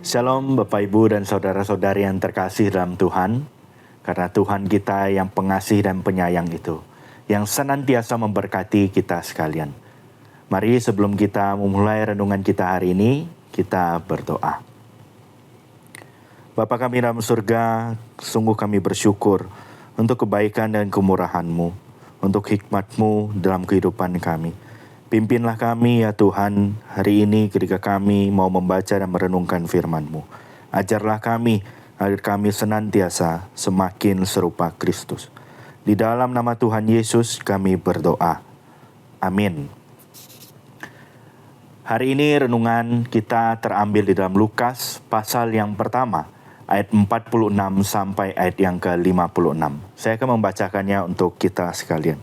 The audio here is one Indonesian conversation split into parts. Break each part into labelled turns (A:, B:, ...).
A: Shalom Bapak Ibu dan saudara-saudari yang terkasih dalam Tuhan. Karena Tuhan kita yang pengasih dan penyayang itu, yang senantiasa memberkati kita sekalian. Mari sebelum kita memulai renungan kita hari ini, kita berdoa. Bapa kami dalam surga, sungguh kami bersyukur untuk kebaikan dan kemurahan-Mu, untuk hikmat-Mu dalam kehidupan kami. Pimpinlah kami ya Tuhan hari ini ketika kami mau membaca dan merenungkan firman-Mu. Ajarlah kami agar kami senantiasa semakin serupa Kristus. Di dalam nama Tuhan Yesus kami berdoa. Amin. Hari ini renungan kita terambil di dalam Lukas pasal yang pertama, ayat 46 sampai ayat yang ke-56. Saya akan membacakannya untuk kita sekalian.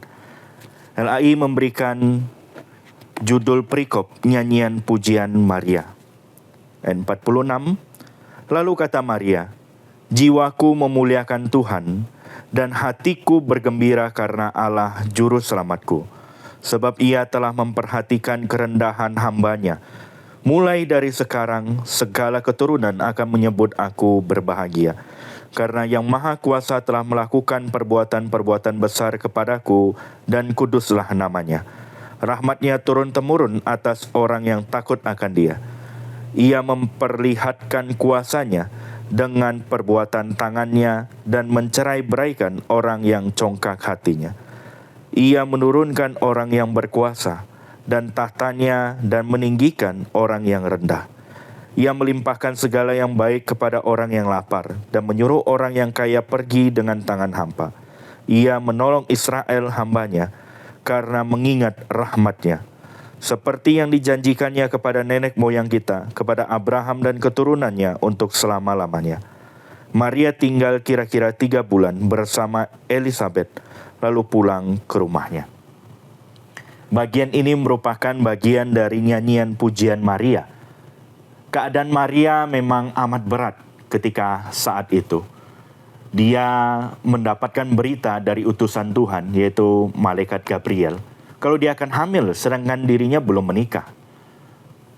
A: LAI memberikan judul perikop nyanyian pujian Maria. Ayat 46, lalu kata Maria, jiwaku memuliakan Tuhan dan hatiku bergembira karena Allah juru selamatku. Sebab ia telah memperhatikan kerendahan hamba-Nya. Mulai dari sekarang segala keturunan akan menyebut aku berbahagia. Karena Yang Maha Kuasa telah melakukan perbuatan-perbuatan besar kepadaku dan kuduslah namanya. Rahmat-Nya turun-temurun atas orang yang takut akan Dia. Ia memperlihatkan kuasa-Nya dengan perbuatan tangan-Nya dan mencerai-beraikan orang yang congkak hatinya. Ia menurunkan orang yang berkuasa dan tahtanya dan meninggikan orang yang rendah. Ia melimpahkan segala yang baik kepada orang yang lapar dan menyuruh orang yang kaya pergi dengan tangan hampa. Ia menolong Israel hamba-Nya karena mengingat rahmat-Nya, seperti yang dijanjikannya kepada nenek moyang kita, kepada Abraham dan keturunannya untuk selama-lamanya. Maria tinggal kira-kira 3 bulan bersama Elisabet, lalu pulang ke rumahnya. Bagian ini merupakan bagian dari nyanyian pujian Maria. Keadaan Maria memang amat berat ketika saat itu. Dia mendapatkan berita dari utusan Tuhan, yaitu malaikat Gabriel, kalau dia akan hamil sedangkan dirinya belum menikah.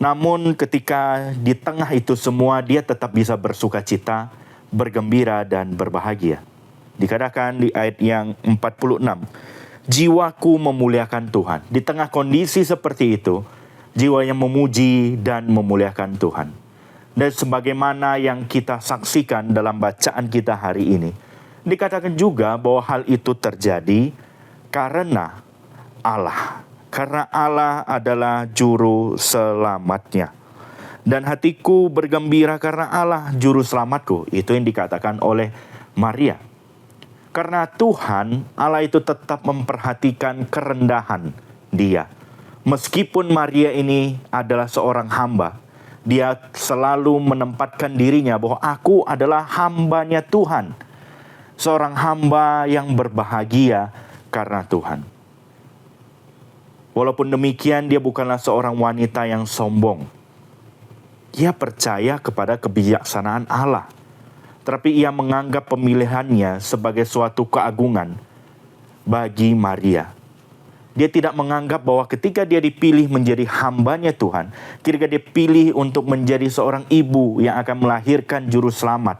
A: Namun ketika di tengah itu semua dia tetap bisa bersuka-cita, bergembira dan berbahagia. Dikatakan di ayat yang 46, jiwaku memuliakan Tuhan. Di tengah kondisi seperti itu, jiwa yang memuji dan memuliakan Tuhan. Dan sebagaimana yang kita saksikan dalam bacaan kita hari ini, dikatakan juga bahwa hal itu terjadi karena Allah. Karena Allah adalah juru selamatnya. Dan hatiku bergembira karena Allah juru selamatku. Itu yang dikatakan oleh Maria. Karena Tuhan, Allah itu tetap memperhatikan kerendahan Dia. Meskipun Maria ini adalah seorang hamba, dia selalu menempatkan dirinya bahwa aku adalah hamba-Nya Tuhan. Seorang hamba yang berbahagia karena Tuhan. Walaupun demikian, dia bukanlah seorang wanita yang sombong. Ia percaya kepada kebijaksanaan Allah. Tetapi ia menganggap pemilihannya sebagai suatu keagungan bagi Maria. Dia tidak menganggap bahwa ketika dia dipilih menjadi hamba-Nya Tuhan, ketika dia pilih untuk menjadi seorang ibu yang akan melahirkan juru selamat,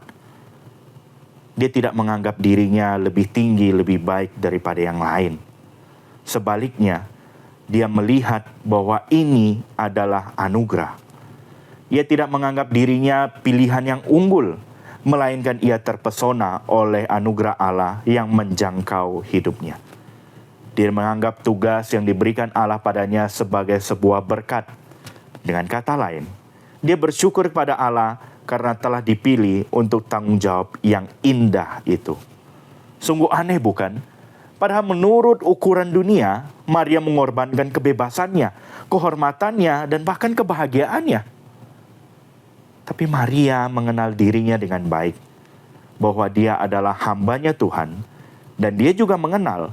A: dia tidak menganggap dirinya lebih tinggi, lebih baik daripada yang lain. Sebaliknya, dia melihat bahwa ini adalah anugerah. Ia tidak menganggap dirinya pilihan yang unggul, melainkan ia terpesona oleh anugerah Allah yang menjangkau hidupnya. Dia menganggap tugas yang diberikan Allah padanya sebagai sebuah berkat. Dengan kata lain, dia bersyukur kepada Allah karena telah dipilih untuk tanggung jawab yang indah itu. Sungguh aneh bukan? Padahal menurut ukuran dunia, Maria mengorbankan kebebasannya, kehormatannya, dan bahkan kebahagiaannya. Tapi Maria mengenal dirinya dengan baik, bahwa dia adalah hamba-Nya Tuhan, dan dia juga mengenal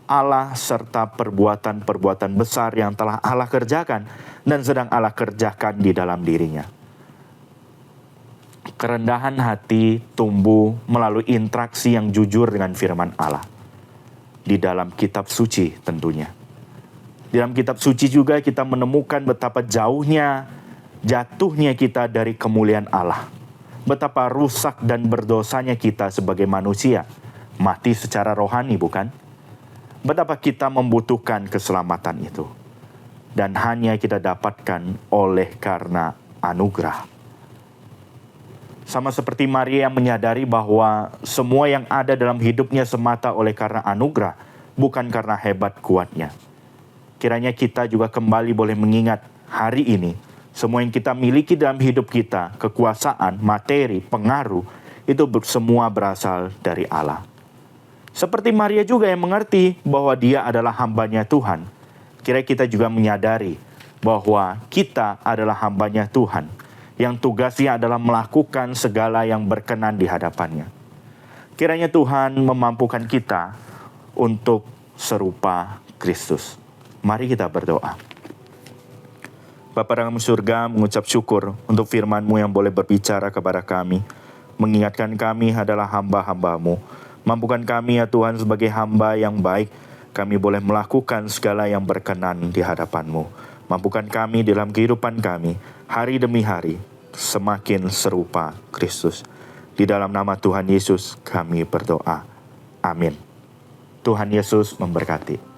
A: Allah serta perbuatan-perbuatan besar yang telah Allah kerjakan dan sedang Allah kerjakan di dalam dirinya. Kerendahan hati tumbuh melalui interaksi yang jujur dengan firman Allah. Di dalam kitab suci tentunya. Di dalam kitab suci juga kita menemukan betapa jauhnya jatuhnya kita dari kemuliaan Allah. Betapa rusak dan berdosanya kita sebagai manusia. Mati secara rohani, bukan? Betapa kita membutuhkan keselamatan itu. Dan hanya kita dapatkan oleh karena anugerah. Sama seperti Maria yang menyadari bahwa semua yang ada dalam hidupnya semata oleh karena anugerah, bukan karena hebat kuatnya. Kiranya kita juga kembali boleh mengingat hari ini, semua yang kita miliki dalam hidup kita, kekuasaan, materi, pengaruh, itu semua berasal dari Allah. Seperti Maria juga yang mengerti bahwa dia adalah hambanya Tuhan. Kira kita juga menyadari bahwa kita adalah hambanya Tuhan, yang tugasnya adalah melakukan segala yang berkenan di hadapannya. Kiranya Tuhan memampukan kita untuk serupa Kristus. Mari kita berdoa. Bapa dalam surga, mengucap syukur untuk firman-Mu yang boleh berbicara kepada kami. Mengingatkan kami adalah hamba-hamba-Mu. Mampukan kami ya Tuhan sebagai hamba yang baik, kami boleh melakukan segala yang berkenan di hadapan-Mu. Mampukan kami dalam kehidupan kami, hari demi hari, semakin serupa Kristus. Di dalam nama Tuhan Yesus kami berdoa. Amin. Tuhan Yesus memberkati.